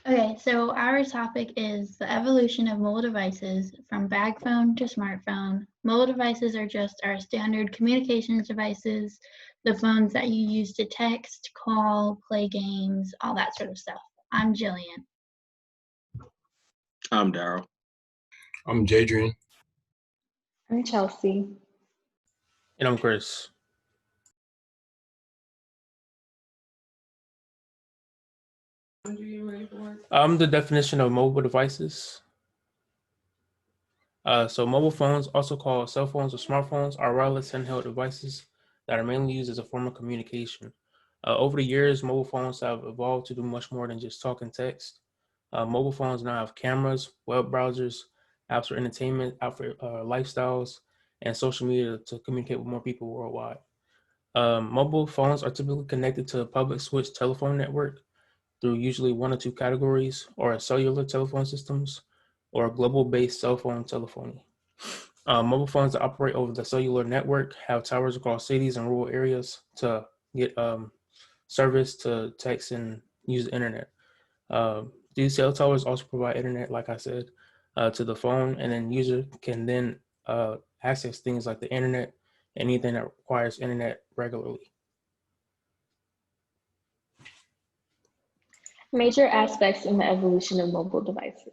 Okay, so our topic is the evolution of mobile devices from bag phone to smartphone. Mobile devices are just our standard communications devices, the phones that you use to text, call, play games, all that sort of stuff. I'm Jillian. I'm Darrell. I'm JaDrian. I'm Chelsea. And I'm Chris. The definition of mobile devices. So mobile phones, also called cell phones or smartphones, are wireless handheld devices that are mainly used as a form of communication. Over the years, mobile phones have evolved to do much more than just talk and text. Mobile phones now have cameras, web browsers, apps for entertainment, apps for lifestyles, and social media to communicate with more people worldwide. Mobile phones are typically connected to a public switch telephone network through usually one or two categories, or cellular telephone systems, or global-based cell phone telephony. Mobile phones that operate over the cellular network have towers across cities and rural areas to get service to text and use the internet. These cell towers also provide internet, like I said, to the phone, and then user can then access things like the internet, anything that requires internet regularly. Major aspects in the evolution of mobile devices.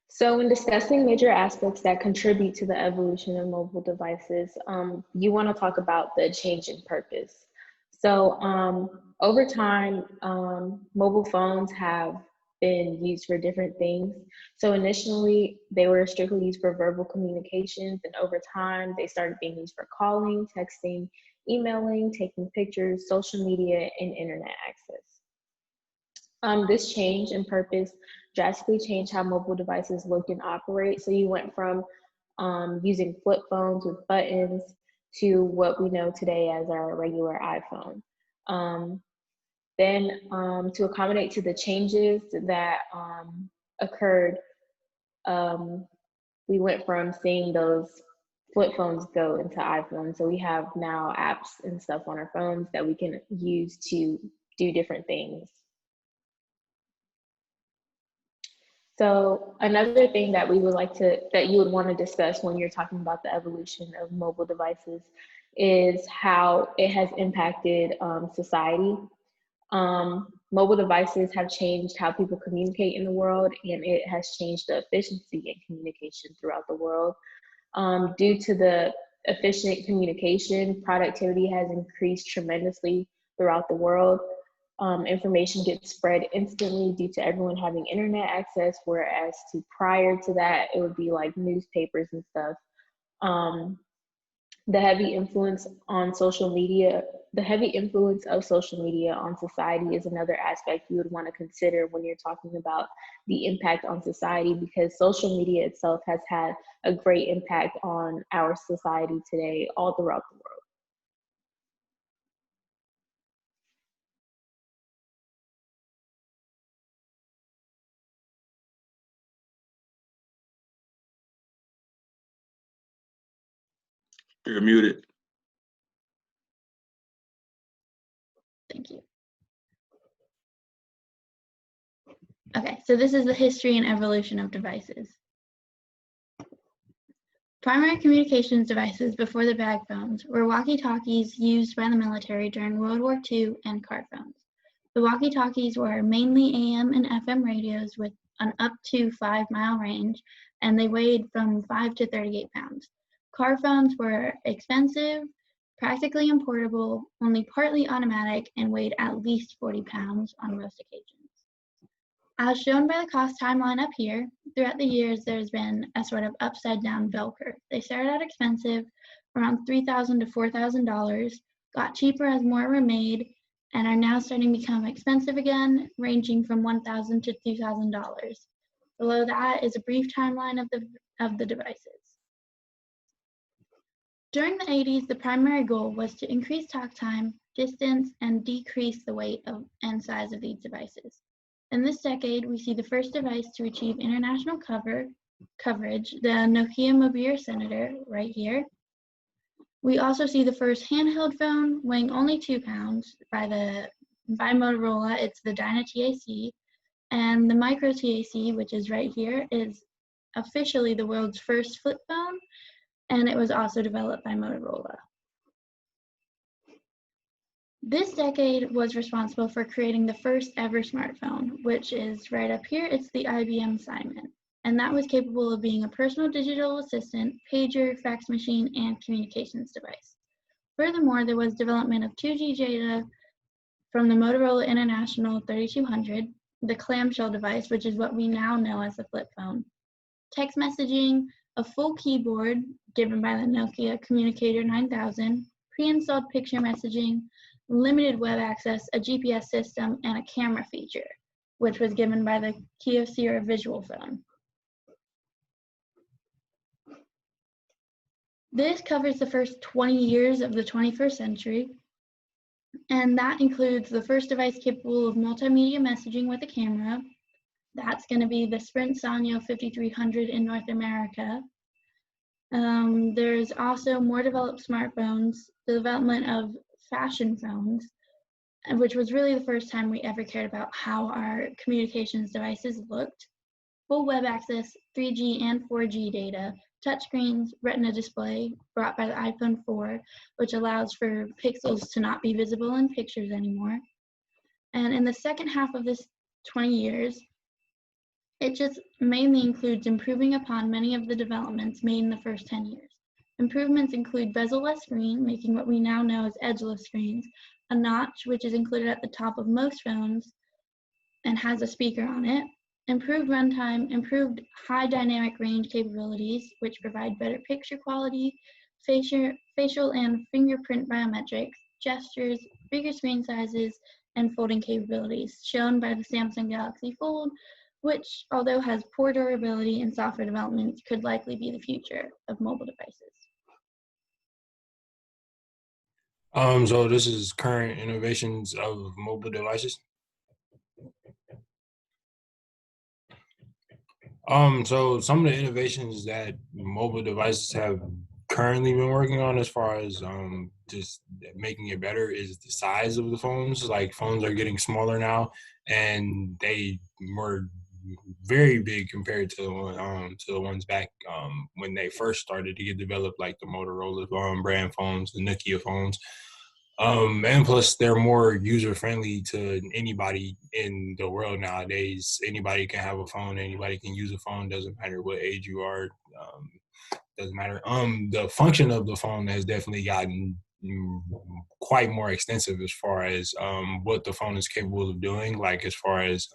So when discussing major aspects that contribute to the evolution of mobile devices, you want to talk about the change in purpose. So over time, mobile phones have been used for different things. So initially, they were strictly used for verbal communications, and over time, they started being used for calling, texting, emailing, taking pictures, social media, and internet access. This change in purpose drastically changed how mobile devices look and operate. So you went from using flip phones with buttons to what we know today as our regular iPhone. Then to accommodate to the changes that occurred, we went from seeing those flip phones go into iPhones. So we have now apps and stuff on our phones that we can use to do different things. So another thing that we would like to, that you would want to discuss when you're talking about the evolution of mobile devices is how it has impacted society. Mobile devices have changed how people communicate in the world, and it has changed the efficiency in communication throughout the world. Due to the efficient communication, productivity has increased tremendously throughout the world. Information gets spread instantly due to everyone having internet access, whereas prior to that, it would be like newspapers and stuff. The heavy influence on social media, the heavy influence of social media on society is another aspect you would want to consider when you're talking about the impact on society, because social media itself has had a great impact on our society today all throughout the world. You're muted. Thank you. Okay, so this is the history and evolution of devices. Primary communications devices before the bag phones were walkie-talkies used by the military during World War II and car phones. The walkie-talkies were mainly AM and FM radios with an up to 5-mile range, and they weighed from 5 to 38 pounds. Car phones were expensive, practically importable, only partly automatic, and weighed at least 40 pounds on most occasions. As shown by the cost timeline up here, throughout the years there's been a sort of upside down bell curve. They started out expensive, around $3,000 to $4,000, got cheaper as more were made, and are now starting to become expensive again, ranging from $1,000 to $2,000. Below that is a brief timeline of the devices. During the 80s, the primary goal was to increase talk time, distance, and decrease the weight and size of these devices. In this decade, we see the first device to achieve international coverage, the Nokia Mobiler Senator, right here. We also see the first handheld phone weighing only 2 pounds by the by Motorola, it's the Dyna TAC, and the Micro TAC, which is right here, is officially the world's first flip phone, and it was also developed by Motorola. This decade was responsible for creating the first ever smartphone, which is right up here. It's the IBM Simon, and that was capable of being a personal digital assistant, pager, fax machine, and communications device. Furthermore, there was development of 2G data from the Motorola International 3200, the clamshell device, which is what we now know as the flip phone, text messaging, a full keyboard given by the Nokia Communicator 9000, pre-installed picture messaging, limited web access, a GPS system, and a camera feature, which was given by the Kyocera visual phone. This covers the first 20 years of the 21st century, and that includes the first device capable of multimedia messaging with a camera. That's going to be the Sprint Sanyo 5300 in North America. There's also more developed smartphones, the development of fashion phones, which was really the first time we ever cared about how our communications devices looked, full web access, 3G and 4G data, touchscreens, retina display brought by the iPhone 4, which allows for pixels to not be visible in pictures anymore. And in the second half of this 20 years, it just mainly includes improving upon many of the developments made in the first 10 years. Improvements include bezel-less screen, making what we now know as edge-less screens, a notch, which is included at the top of most phones and has a speaker on it, improved runtime, improved high dynamic range capabilities, which provide better picture quality, facial and fingerprint biometrics, gestures, bigger screen sizes, and folding capabilities, shown by the Samsung Galaxy Fold, which, although has poor durability and software development, could likely be the future of mobile devices. So this is current innovations of mobile devices. So some of the innovations that mobile devices have currently been working on as far as just making it better is the size of the phones. Like phones are getting smaller now, and they were very big compared to the ones back when they first started to get developed, like the Motorola brand phones, the Nokia phones. And plus they're more user friendly to anybody in the world nowadays. Anybody can have a phone, anybody can use a phone, doesn't matter what age you are. Doesn't matter. The function of the phone has definitely gotten quite more extensive as far as what the phone is capable of doing, like as far as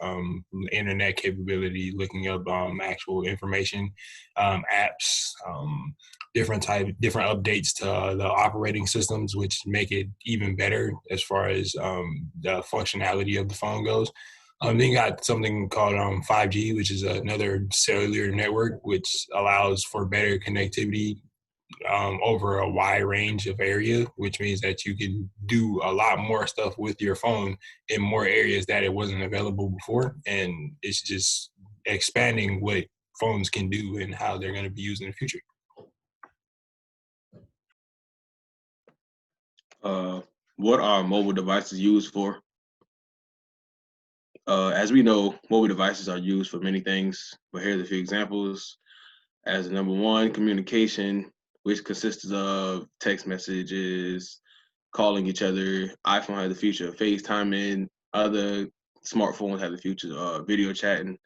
internet capability, looking up actual information, apps, different updates to the operating systems, which make it even better as far as the functionality of the phone goes. Then you got something called 5G, which is another cellular network, which allows for better connectivity over a wide range of area, which means that you can do a lot more stuff with your phone in more areas that it wasn't available before. And it's just expanding what phones can do and how they're going to be used in the future. What are mobile devices used for? As we know, mobile devices are used for many things, but here's a few examples. As number one, communication, which consists of text messages, calling each other. iPhone has the feature of FaceTiming. Other smartphones have the feature of video chatting.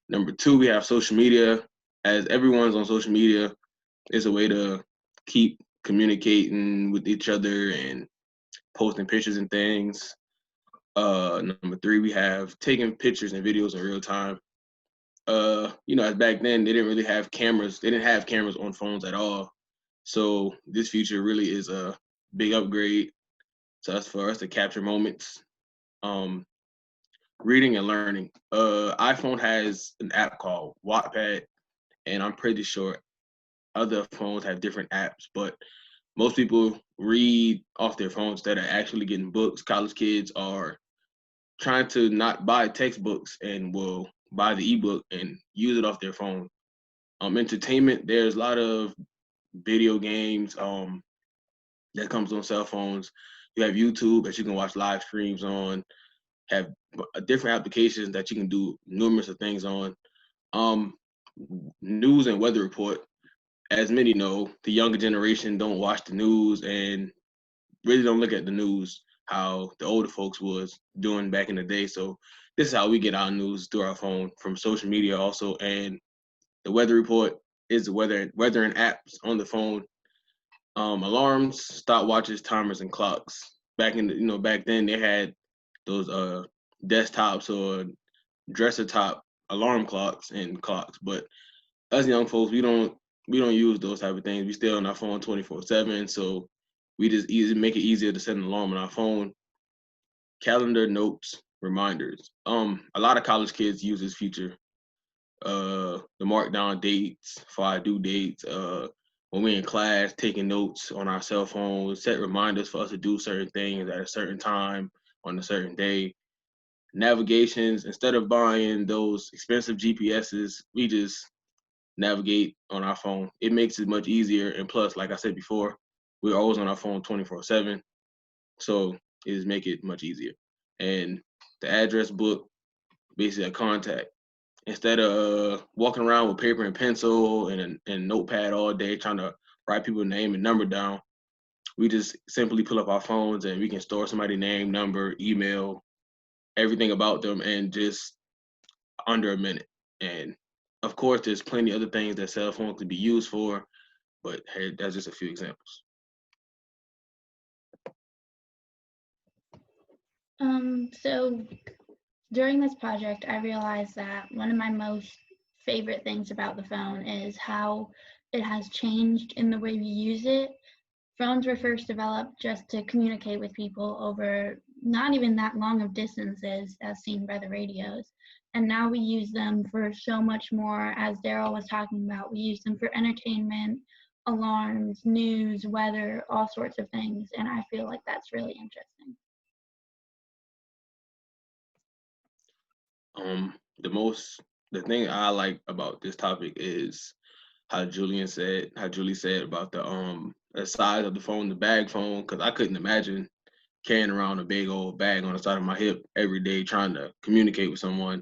Number two, we have social media. As everyone's on social media, it's a way to keep communicating with each other and posting pictures and things. Number three, we have taking pictures and videos in real time. As back then they didn't really have cameras. They didn't have cameras on phones at all. So this feature really is a big upgrade. So that's for us to capture moments. Reading and learning. iPhone has an app called Wattpad, and I'm pretty sure other phones have different apps, but most people read off their phones instead of actually getting books. College kids are trying to not buy textbooks and will buy the ebook and use it off their phone. Entertainment, there's a lot of video games that comes on cell phones. You have YouTube that you can watch live streams on. have different applications that you can do numerous of things on. News and weather report. As many know, the younger generation don't watch the news and really don't look at the news how the older folks was doing back in the day. So this is how we get our news through our phone from social media also. And the weather report is the weather and apps on the phone. Alarms, stopwatches, timers, and clocks. Back in the, back then they had those desktops or dresser top alarm clocks and clocks. But us young folks, we don't use those type of things. We still on our phone 24/7. So we just make it easier to set an alarm on our phone. Calendar, notes, reminders. A lot of college kids use this feature. To mark down dates for our due dates. When we're in class, taking notes on our cell phones, set reminders for us to do certain things at a certain time on a certain day. Navigations, instead of buying those expensive GPSs, we just navigate on our phone. It makes it much easier. And plus, like I said before, we're always on our phone 24/7. So it just make it much easier. And the address book, basically a contact. Instead of walking around with paper and pencil and a notepad all day trying to write people's name and number down, we just simply pull up our phones and we can store somebody's name, number, email, everything about them in just under a minute. And of course, there's plenty of other things that cell phones could be used for, but hey, that's just a few examples. So during this project, I realized that one of my most favorite things about the phone is how it has changed in the way we use it. Phones were first developed just to communicate with people over not even that long of distances as seen by the radios. And now we use them for so much more, as Darrell was talking about. We use them for entertainment, alarms, news, weather, all sorts of things. And I feel like that's really interesting. The thing I like about this topic is how Julie said about the size of the phone, the bag phone, because I couldn't imagine carrying around a big old bag on the side of my hip every day trying to communicate with someone.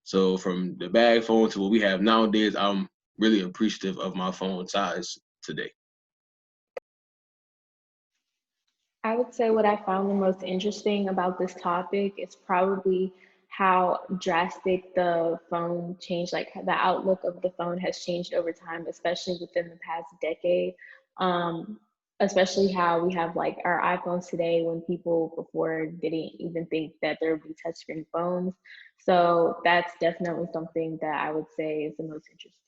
So from the bag phone to what we have nowadays, I'm really appreciative of my phone size today. I would say what I found the most interesting about this topic is probably how drastic the phone changed, like the outlook of the phone has changed over time, especially within the past decade. Especially how we have like our iPhones today when people before didn't even think that there would be touchscreen phones. So that's definitely something that I would say is the most interesting.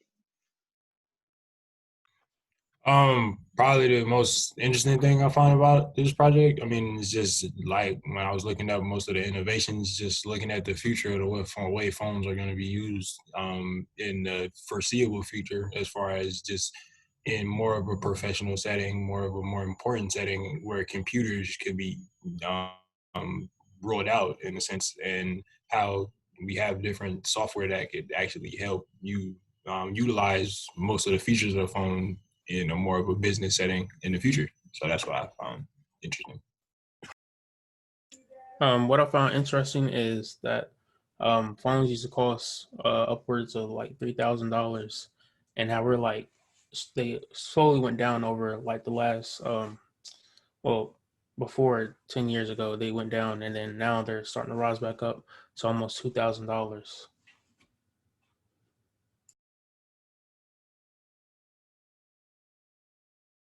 Probably the most interesting thing I find about this project, I mean, it's just like when I was looking up most of the innovations, just looking at the future of the way phones are going to be used in the foreseeable future, as far as just in more of a professional setting, more of a more important setting where computers could be rolled out in a sense, and how we have different software that could actually help you utilize most of the features of a phone in a more of a business setting in the future. So that's what I found interesting. What I found interesting is that phones used to cost upwards of like $3,000, and how we're like they slowly went down over like the last well, before 10 years ago they went down, and then now they're starting to rise back up to almost $2,000.